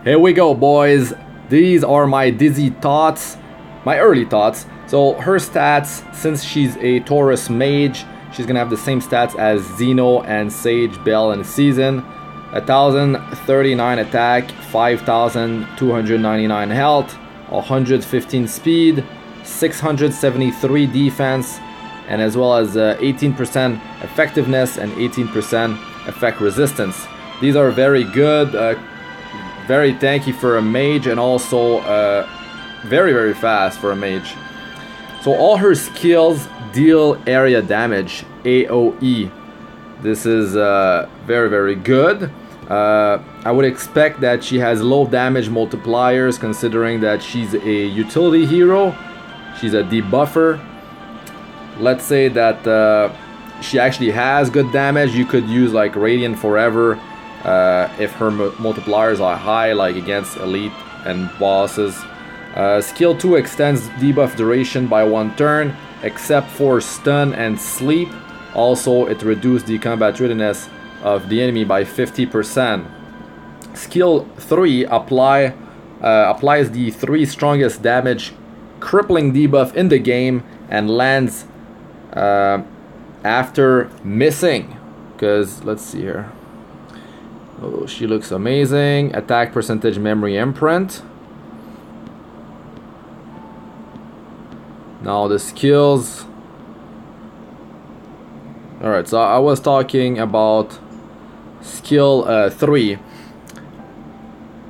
Here we go, boys. These are my dizzy thoughts, my early thoughts. So her stats, since she's a Taurus mage, she's gonna have the same stats as Xeno and Sage, Bell, and Season. 1039 attack, 5299 health, 115 speed, 673 defense, and as well as 18% effectiveness and 18% effect resistance. These are very good, very tanky for a mage, and also very fast for a mage. So all her skills deal area damage, AoE. This is very good. I would expect that she has low damage multipliers, considering that she's a utility hero. She's a debuffer. Let's say that she actually has good damage. You could use like Radiant Forever if her multipliers are high, like against elite and bosses. Skill 2 extends debuff duration by 1 turn, except for stun and sleep. Also, it reduces the combat readiness of the enemy by 50%. Skill 3 applies the 3 strongest damage crippling debuff in the game and lands after missing. Because let's see here. Oh, she looks amazing. Attack percentage memory imprint. Now the skills. Alright, so I was talking about skill 3.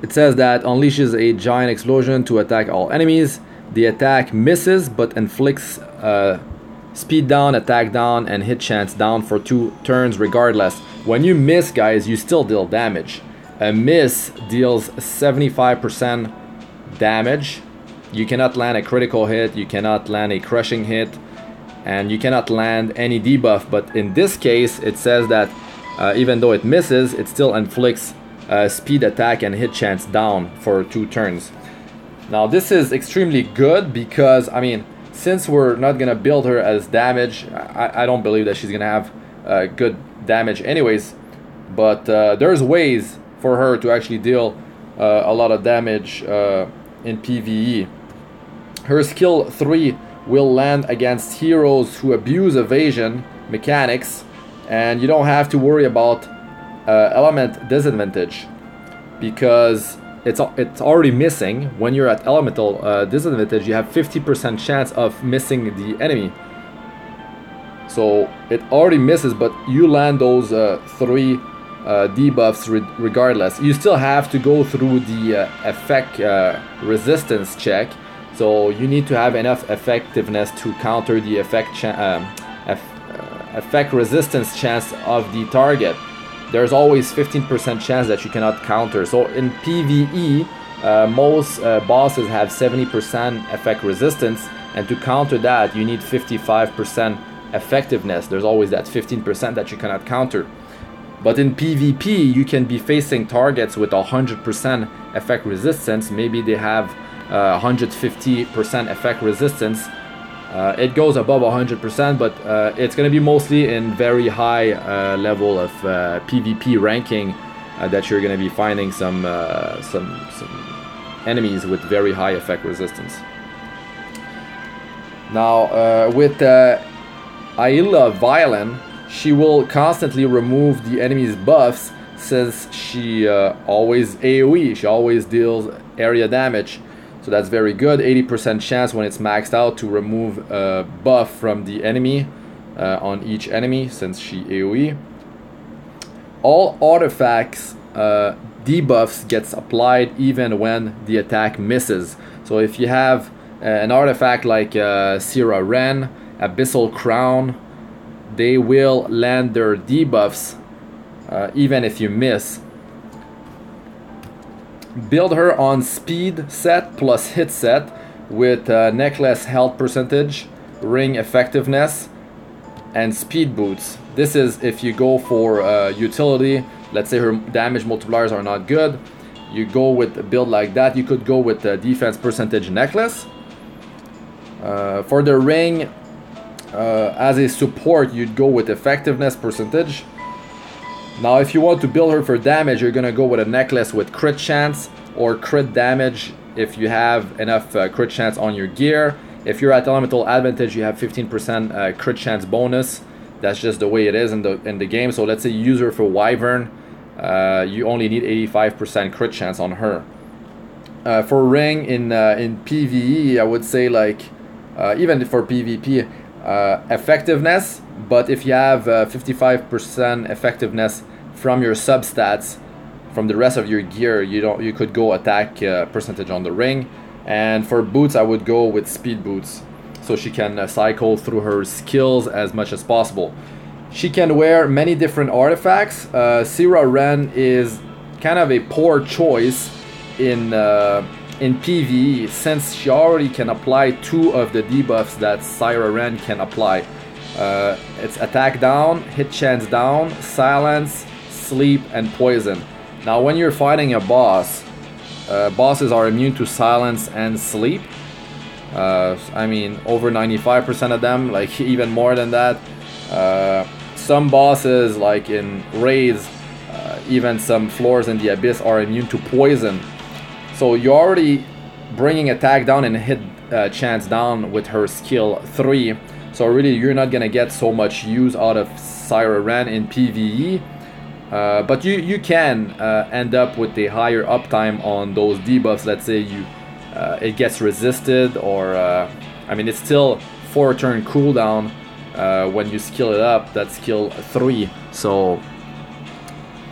It says that unleashes a giant explosion to attack all enemies. The attack misses but inflicts speed down, attack down, and hit chance down for 2 turns regardless. When you miss, guys, you still deal damage. A miss deals 75% damage. You cannot land a critical hit, you cannot land a crushing hit, and you cannot land any debuff. But in this case, it says that even though it misses, it still inflicts speed, attack, and hit chance down for 2 turns. Now this is extremely good because, I mean, since we're not gonna build her as damage, I don't believe that she's gonna have good damage anyways. But there's ways for her to actually deal a lot of damage in PVE. Her skill 3 will land against heroes who abuse evasion mechanics, and you don't have to worry about element disadvantage because it's already missing. When you're at elemental disadvantage, you have 50% chance of missing the enemy. So it already misses, but you land those 3 debuffs regardless. You still have to go through the effect resistance check. So you need to have enough effectiveness to counter the effect resistance chance of the target. There's always 15% chance that you cannot counter. So in PVE, most bosses have 70% effect resistance, and to counter that, you need 55% effectiveness. There's always that 15% that you cannot counter. But in PvP, you can be facing targets with 100% effect resistance. Maybe they have 150% effect resistance. It goes above 100%, but it's going to be mostly in very high level of PvP ranking that you're going to be finding some enemies with very high effect resistance. Now with Aila Violin, she will constantly remove the enemy's buffs since she always AoE, she always deals area damage. So that's very good. 80% chance when it's maxed out to remove a buff from the enemy on each enemy since she AoE. All artifacts debuffs gets applied even when the attack misses. So if you have an artifact like Sierra Wren, Abyssal Crown, they will land their debuffs even if you miss. Build her on speed set plus hit set with necklace health percentage, ring effectiveness, and speed boots. This is if you go for utility. Let's say her damage multipliers are not good. You go with a build like that. You could go with the defense percentage necklace. For the ring, as a support, you'd go with effectiveness percentage. Now if you want to build her for damage, you're gonna go with a necklace with crit chance or crit damage if you have enough crit chance on your gear. If you're at elemental advantage, you have 15% crit chance bonus. That's just the way it is in the game. So let's say you use her for Wyvern, you only need 85% crit chance on her. For Ring in PVE, I would say like even for PvP, effectiveness. But if you have 55% effectiveness from your substats, from the rest of your gear, you could go attack percentage on the Ring. And for boots, I would go with speed boots, so she can cycle through her skills as much as possible. She can wear many different artifacts. Sierra Ren is kind of a poor choice in PvE, since she already can apply 2 of the debuffs that Sierra Ren can apply. It's attack down, hit chance down, silence, sleep, and poison. Now when you're fighting a boss, bosses are immune to silence and sleep. I mean, over 95% of them, like even more than that. Some bosses, like in raids, even some floors in the abyss, are immune to poison. So you're already bringing attack down and hit chance down with her skill 3. So really, you're not gonna get so much use out of Sierra Ren in PvE. But you can end up with a higher uptime on those debuffs. Let's say it gets resisted, or I mean, it's still 4 turn cooldown when you skill it up. That's skill 3. So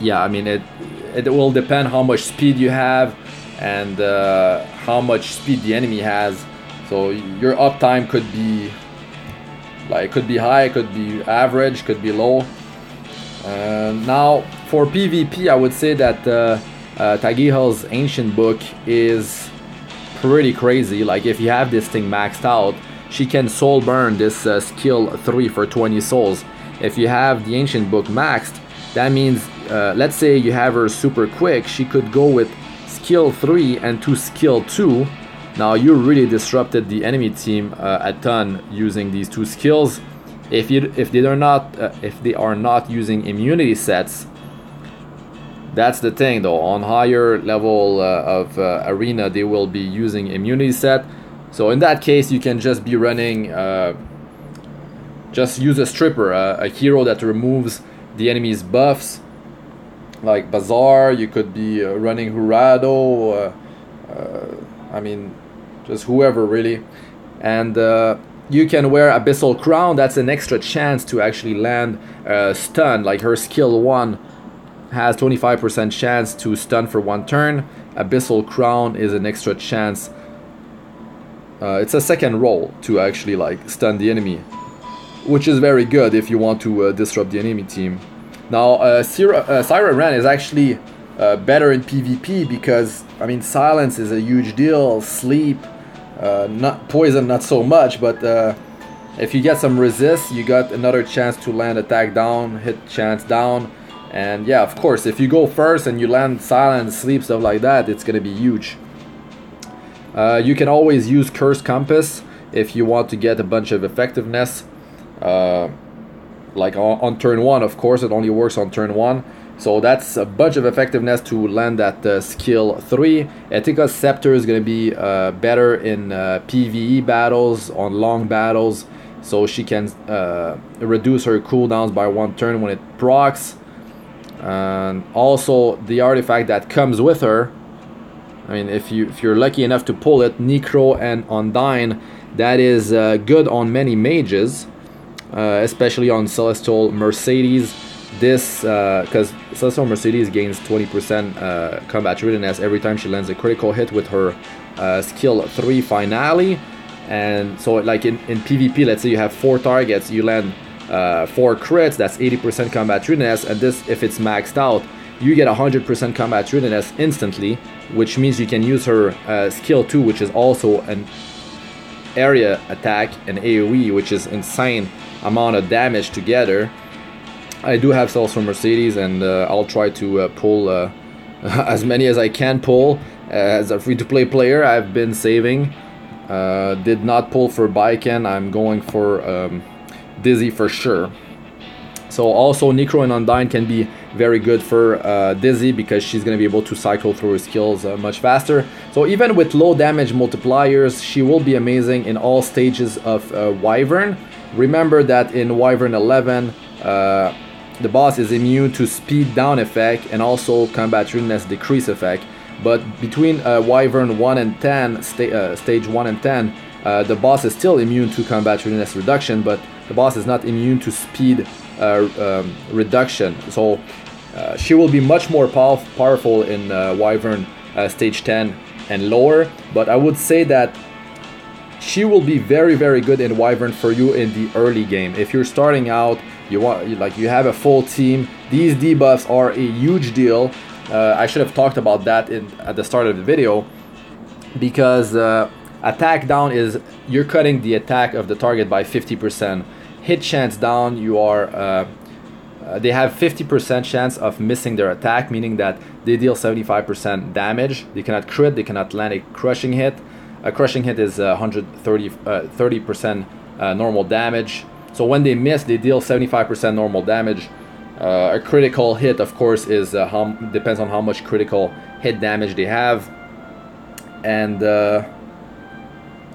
yeah, I mean, it will depend how much speed you have and how much speed the enemy has. So your uptime could be like, could be high, could be average, could be low. Now for PvP, I would say that Tagihel's Ancient Book is pretty crazy. Like if you have this thing maxed out, she can soul burn this skill 3 for 20 souls. If you have the Ancient Book maxed, that means let's say you have her super quick, she could go with skill 3 and to skill 2. Now you really disrupted the enemy team a ton using these 2 skills. If they are not using immunity sets, that's the thing though. On higher level of arena, they will be using immunity set. So in that case, you can just be running, just use a stripper, a hero that removes the enemy's buffs, like Bazaar. You could be running Hurado, I mean, just whoever really. And you can wear Abyssal Crown. That's an extra chance to actually land stun. Like her skill 1 has 25% chance to stun for 1 turn. Abyssal Crown is an extra chance. It's a second roll to actually like stun the enemy, which is very good if you want to disrupt the enemy team. Now Sierra Ren is actually better in PvP because, I mean, silence is a huge deal. Sleep, not poison, not so much, but if you get some resist, you got another chance to land attack down, hit chance down. And yeah, of course, if you go first and you land silence, sleep, stuff like that, it's gonna be huge. You can always use Curse Compass if you want to get a bunch of effectiveness. Like on turn 1, of course, it only works on turn 1. So that's a bunch of effectiveness to land that skill 3. Etika's Scepter is going to be better in PvE battles, on long battles. So she can reduce her cooldowns by 1 turn when it procs. And also the artifact that comes with her, I mean, if you're lucky enough to pull it, Necro and Undyne, that is good on many mages, especially on Celestial Mercedes. This, because Celestial Mercedes gains 20% combat readiness every time she lands a critical hit with her skill 3 finale. And so like in PvP, let's say you have 4 targets, you land 4 crits, that's 80% combat readiness, and this, if it's maxed out, you get 100% combat readiness instantly, which means you can use her skill 2, which is also an area attack, and AoE, which is insane amount of damage together. I do have Celestial Mercedes, and I'll try to pull as many as I can pull. As a free-to-play player, I've been saving. Did not pull for Baiken. I'm going for Dizzy for sure. So also Necro and Undyne can be very good for Dizzy, because she's going to be able to cycle through her skills much faster. So even with low damage multipliers, she will be amazing in all stages of Wyvern. Remember that in Wyvern 11, the boss is immune to speed down effect and also combat readiness decrease effect. But between Wyvern 1 and 10, stage 1 and 10, the boss is still immune to combat readiness reduction, but the boss is not immune to speed reduction. So she will be much more powerful in Wyvern stage 10 and lower. But I would say that she will be very, very good in Wyvern for you in the early game. If you're starting out, you have a full team, these debuffs are a huge deal. I should have talked about that at the start of the video, because attack down is you're cutting the attack of the target by 50%. Hit chance down, you are they have 50% chance of missing their attack, meaning that they deal 75% damage. They cannot crit, they cannot land a crushing hit. A crushing hit is 30% normal damage. So when they miss, they deal 75% normal damage. A critical hit, of course, is depends on how much critical hit damage they have. And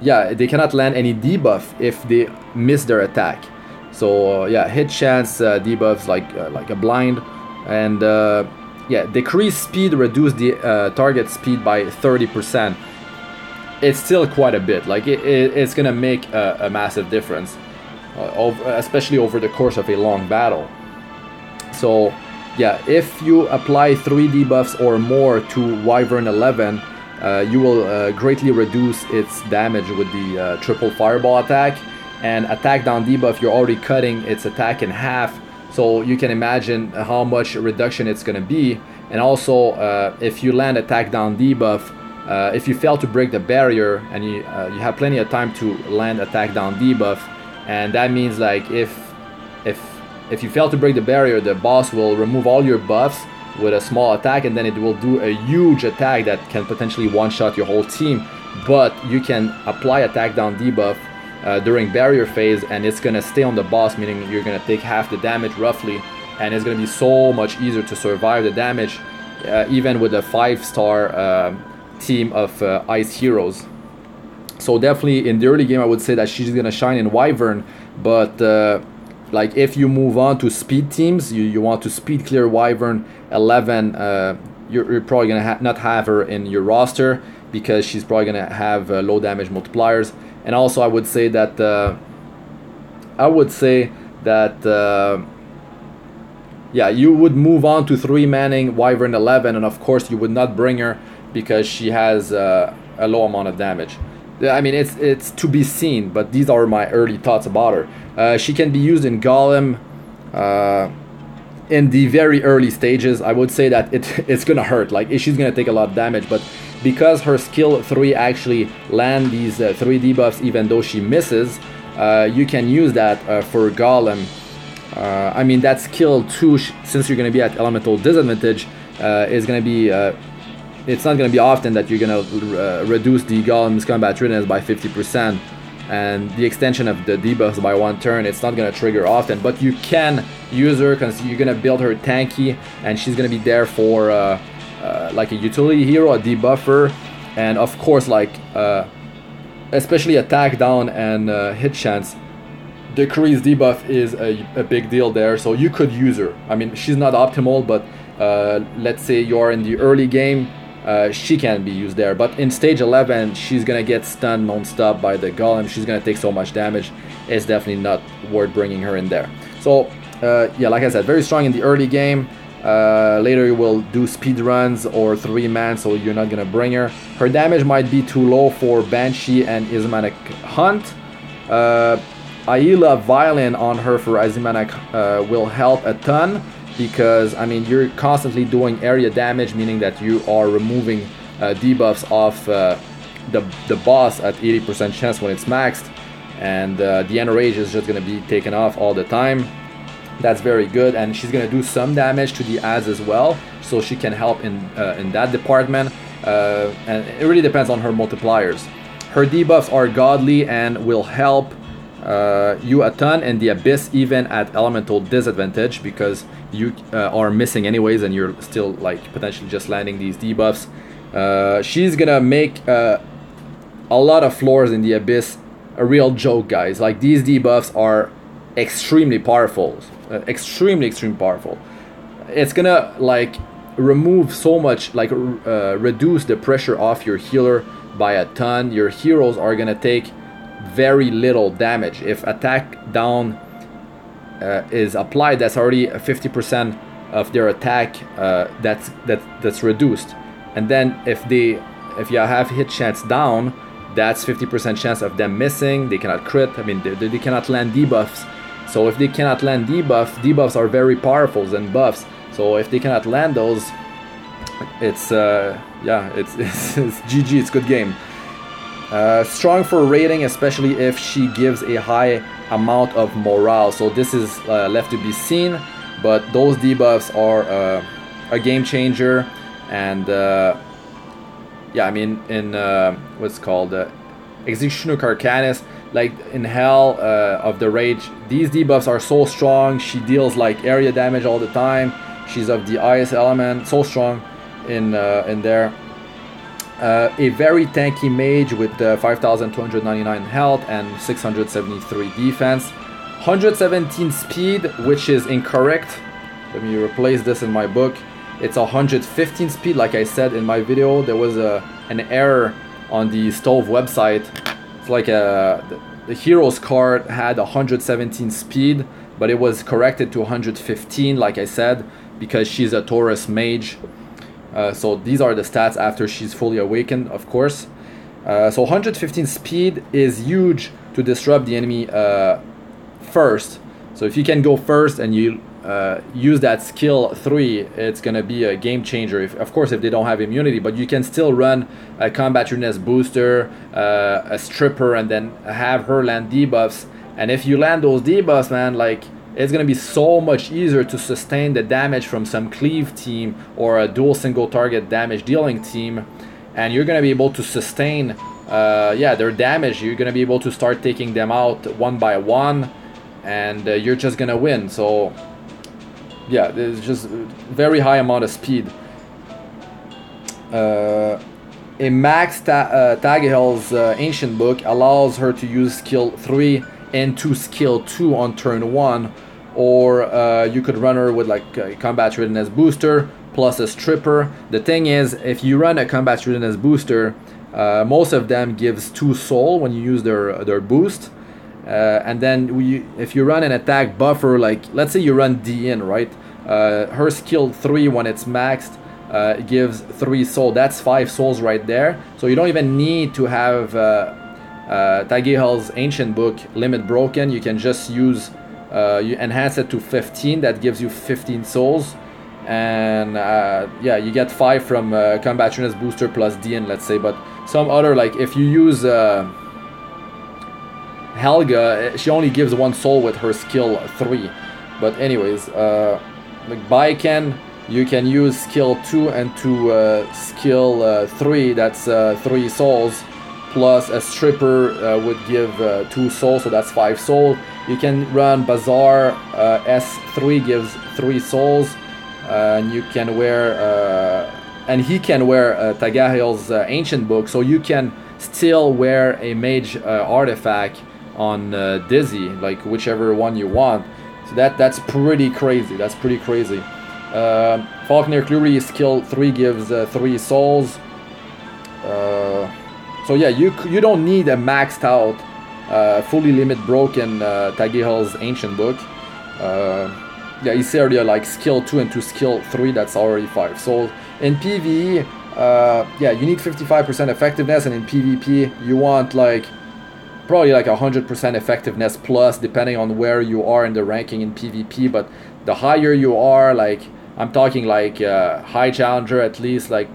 yeah, they cannot land any debuff if they miss their attack. So yeah, hit chance debuffs like a blind, and yeah, decrease speed, reduce the target speed by 30%. It's still quite a bit. Like it's gonna make a massive difference, especially over the course of a long battle. So yeah, if you apply 3 debuffs or more to Wyvern 11, you will greatly reduce its damage with the triple fireball attack. And attack down debuff, you're already cutting its attack in half, so you can imagine how much reduction it's going to be. And also, if you land attack down debuff, if you fail to break the barrier, and you have plenty of time to land attack down debuff, and that means like if you fail to break the barrier, the boss will remove all your buffs with a small attack, and then it will do a huge attack that can potentially one-shot your whole team. But you can apply attack down debuff during barrier phase, and it's gonna stay on the boss, meaning you're gonna take half the damage roughly, and it's gonna be so much easier to survive the damage, even with a 5-star team of ice heroes. So definitely in the early game, I would say that she's gonna shine in Wyvern. But like if you move on to speed teams, you want to speed clear Wyvern 11, you're probably gonna not have her in your roster, because she's probably gonna have low damage multipliers. And also, I would say that yeah, you would move on to 3-manning Wyvern 11, and of course you would not bring her because she has a low amount of damage. I mean, it's to be seen, but these are my early thoughts about her. She can be used in Golem in the very early stages. I would say that it's gonna hurt, like she's gonna take a lot of damage, but because her skill 3 actually land these 3 debuffs even though she misses, you can use that for Golem. I mean, that skill 2, since you're going to be at elemental disadvantage, is going to be it's not going to be often that you're going to reduce the Golem's combat readiness by 50%, and the extension of the debuffs by 1 turn, it's not going to trigger often, but you can use her because you're going to build her tanky, and she's going to be there for like a utility hero, a debuffer, and of course, like especially attack down and hit chance, decrease debuff is a big deal there. So you could use her. I mean, she's not optimal, but let's say you are in the early game, she can be used there. But in stage 11, she's gonna get stunned non-stop by the golem. She's gonna take so much damage. It's definitely not worth bringing her in there. So yeah, like I said, very strong in the early game. Later you will do speed runs or 3-man, so you're not gonna bring her. Her damage might be too low for Banshee and Ismanic Hunt. Aila Violin on her for Ismanic will help a ton, because I mean, you're constantly doing area damage, meaning that you are removing debuffs off the boss at 80% chance when it's maxed, and the enrage is just gonna be taken off all the time. That's very good, and she's gonna do some damage to the ads as well, so she can help in that department. And it really depends on her multipliers. Her debuffs are godly and will help you a ton in the Abyss, even at elemental disadvantage, because you are missing anyways and you're still like potentially just landing these debuffs. She's gonna make a lot of floors in the Abyss a real joke, guys. Like, these debuffs are extremely powerful, extremely powerful. It's gonna like remove so much, like reduce the pressure off your healer by a ton. Your heroes are gonna take very little damage. If attack down is applied, that's already 50% of their attack that's reduced. And then if you have hit chance down, that's 50% chance of them missing. They cannot crit. I mean, they cannot land debuffs. So if they cannot land debuffs are very powerful than buffs. So if they cannot land those, it's yeah, it's GG. It's good game. Strong for rating, especially if she gives a high amount of morale. So this is left to be seen, but those debuffs are a game changer. And yeah, I mean, in what's called Executioner Carcanis, like in Hell of the Rage, these debuffs are so strong. She deals like area damage all the time. She's of the ice element, so strong in there. A very tanky mage with 5,299 health and 673 defense. 117 speed, which is incorrect. Let me replace this in my book. It's 115 speed, like I said in my video. There was an error on the Stove website. It's like the hero's card had 117 speed, but it was corrected to 115, like I said, because she's a Taurus mage. So these are the stats after she's fully awakened, of course. So 115 speed is huge to disrupt the enemy first. So if you can go first and you use that skill 3, it's gonna be a game changer. Of course, if they don't have immunity, but you can still run a combat readiness booster, a stripper, and then have her land debuffs. And if you land those debuffs, man, like, it's gonna be so much easier to sustain the damage from some cleave team or a dual single target damage dealing team, and you're gonna be able to sustain yeah, their damage. You're gonna be able to start taking them out one by one, and you're just gonna win. So yeah, there's just very high amount of speed. A max Tagahel's Ancient Book allows her to use skill 3 into skill 2 on turn 1, or you could run her with like a combat readiness booster plus a stripper. The thing is, if you run a combat readiness booster, most of them gives 2 soul when you use their boost. And then if you run an attack buffer, like let's say you run D in, right? Her skill 3, when it's maxed, gives 3 soul. That's 5 souls right there. So you don't even need to have Tagahel's Ancient Book limit broken. You can just use, you enhance it to 15. That gives you 15 souls. And yeah, you get 5 from combat readiness booster plus DN, let's say. But some other, like if you use Helga, she only gives 1 soul with her skill 3. But anyways, like Baiken, you can use skill 2 and to skill 3, that's 3 souls, plus a stripper would give 2 souls, so that's 5 soul. You can run Bazaar, S3 gives 3 souls, and you can wear and he can wear Tagahel's Ancient Book, so you can still wear a mage artifact on Dizzy, like whichever one you want. So that's pretty crazy. That's pretty crazy. Falconer Clury skill 3 gives 3 souls. So yeah, you don't need a maxed out fully limit broken Tagahel's Ancient Book. Yeah, you see already like skill 2 and to skill 3, that's already 5 souls. In PvE, yeah, you need 55% effectiveness, and in PvP you want like probably like 100% effectiveness plus, depending on where you are in the ranking in PvP. But the higher you are, like I'm talking like high challenger, at least like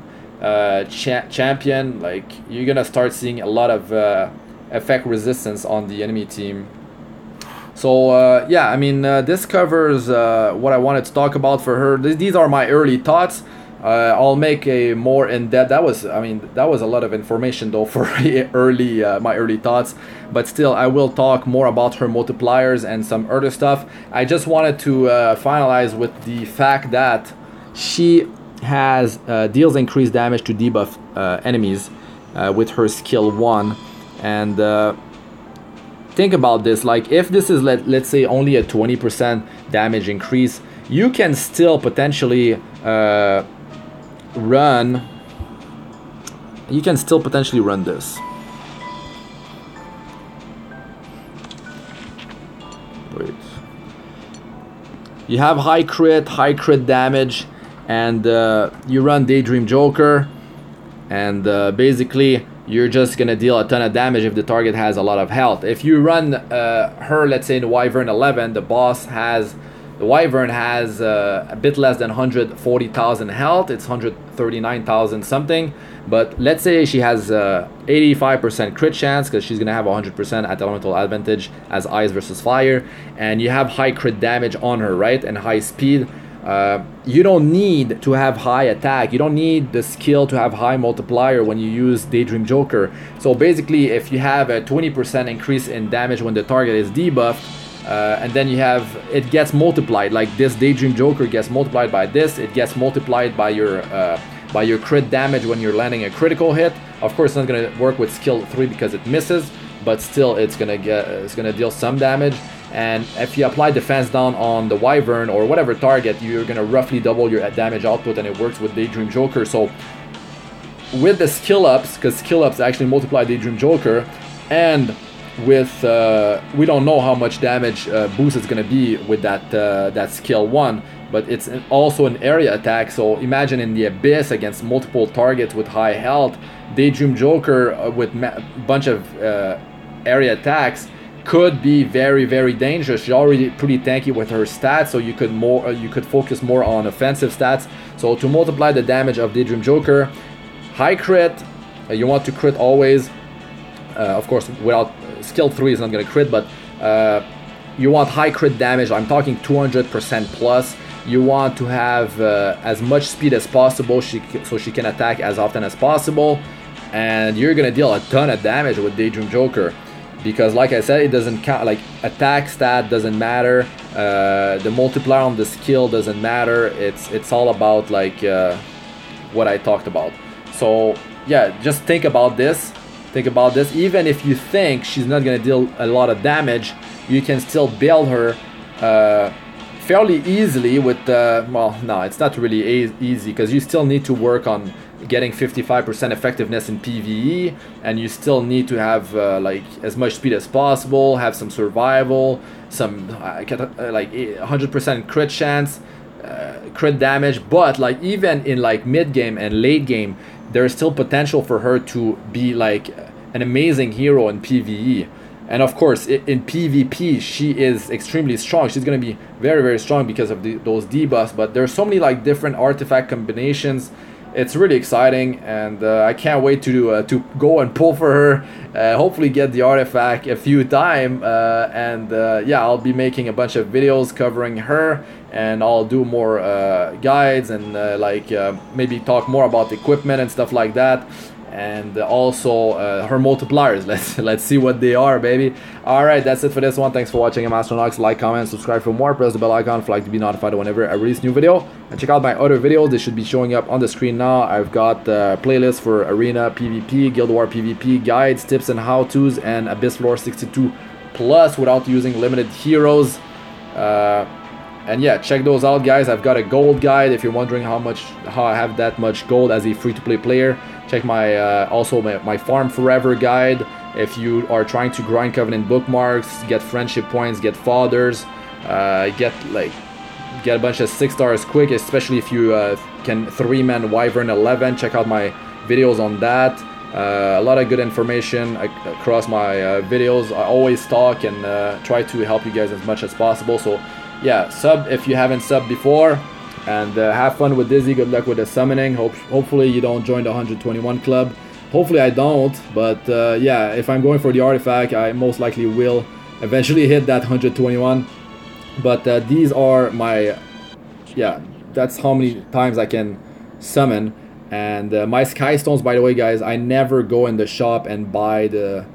champion, like you're gonna start seeing a lot of effect resistance on the enemy team. So yeah, I mean this covers what I wanted to talk about for her. These are my early thoughts. I'll make a more in-depth. That was, I mean, that was a lot of information though for early my early thoughts. But still, I will talk more about her multipliers and some other stuff. I just wanted to finalize with the fact that she has deals increased damage to debuff enemies with her skill 1. And think about this, like if this is let's say only a 20% damage increase, you can still potentially run this. Wait. You have high crit damage, and you run Daydream Joker, and basically you're just gonna deal a ton of damage if the target has a lot of health. If you run her, let's say in Wyvern 11, the Wyvern has a bit less than 140,000 health. It's 139,000 something. But let's say she has 85% crit chance, because she's gonna have 100% at elemental advantage as ice versus fire, and you have high crit damage on her, right, and high speed. You don't need to have high attack. You don't need the skill to have high multiplier when you use Daydream Joker. So basically, if you have a 20% increase in damage when the target is debuffed, and then you have, it gets multiplied, like this Daydream Joker gets multiplied by this, it gets multiplied by your crit damage when you're landing a critical hit. Of course, it's not gonna work with skill 3 because it misses, but still it's gonna deal some damage. And if you apply defense down on the Wyvern or whatever target, you're gonna roughly double your damage output, and it works with Daydream Joker. So with the skill ups, because skill ups actually multiply Daydream Joker, and with we don't know how much damage boost it's gonna be with that skill 1, but it's also an area attack. So imagine in the Abyss against multiple targets with high health, Daydream Joker with a bunch of area attacks could be very, very dangerous. She's already pretty tanky with her stats, so you could focus more on offensive stats. So to multiply the damage of Daydream Joker, high crit, you want to crit always. Of course, without skill 3 is not going to crit, but you want high crit damage. I'm talking 200% plus. You want to have as much speed as possible, so she can attack as often as possible, and you're going to deal a ton of damage with Daydream Joker. Because like I said, it doesn't count, like attack stat doesn't matter, the multiplier on the skill doesn't matter. It's all about like what I talked about. So yeah, just think about this. Even if you think she's not gonna deal a lot of damage, you can still build her fairly easily with well, no, it's not really easy, because you still need to work on getting 55% effectiveness in PVE, and you still need to have like as much speed as possible, have some survival, some like 100% crit chance, crit damage. But like even in like mid game and late game, there's still potential for her to be like an amazing hero in PVE. And of course, in PvP, she is extremely strong. She's going to be very, very strong because of those debuffs. But there's so many like different artifact combinations. It's really exciting, and I can't wait to go and pull for her. Hopefully get the artifact a few times. And yeah, I'll be making a bunch of videos covering her, and I'll do more guides and like maybe talk more about the equipment and stuff like that. And also her multipliers. Let's see what they are, baby. Alright, that's it for this one. Thanks for watching. I'm Astranox. Like, comment, subscribe for more. Press the bell icon for like to be notified whenever I release a new video. And check out my other videos. They should be showing up on the screen now. I've got playlists for Arena, PvP, Guild War PvP, guides, tips and how-tos, and Abyss Floor 62 plus without using limited heroes. And yeah, check those out, guys. I've got a gold guide if you're wondering how I have that much gold as a free-to-play player. Check my also my Farm Forever guide if you are trying to grind Covenant bookmarks, get friendship points, get fathers, get a bunch of 6 stars quick, especially if you can 3-man Wyvern 11. Check out my videos on that. A lot of good information across my videos. I always talk and try to help you guys as much as possible. So yeah, sub if you haven't subbed before, and have fun with Dizzy. Good luck with the summoning. Hopefully you don't join the 121 club. Hopefully I don't, but yeah, if I'm going for the artifact, I most likely will eventually hit that 121. But these are my, yeah, that's how many times I can summon. And my sky stones, by the way, guys, I never go in the shop and buy the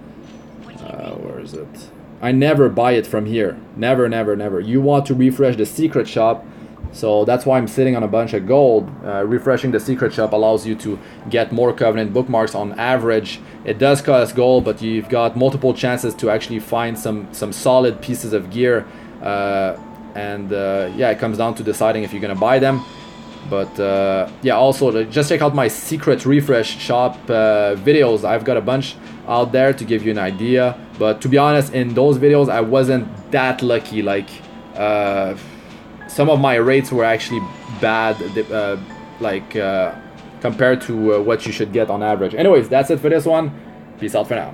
where is it? I never buy it from here. Never, never, never. You want to refresh the secret shop. So that's why I'm sitting on a bunch of gold. Refreshing the secret shop allows you to get more Covenant bookmarks on average. It does cost gold, but you've got multiple chances to actually find some solid pieces of gear. Yeah, it comes down to deciding if you're gonna buy them. But yeah, also just check out my secret refresh shop videos. I've got a bunch out there to give you an idea. But to be honest, in those videos, I wasn't that lucky. Like some of my rates were actually bad, compared to what you should get on average. Anyways, that's it for this one. Peace out for now.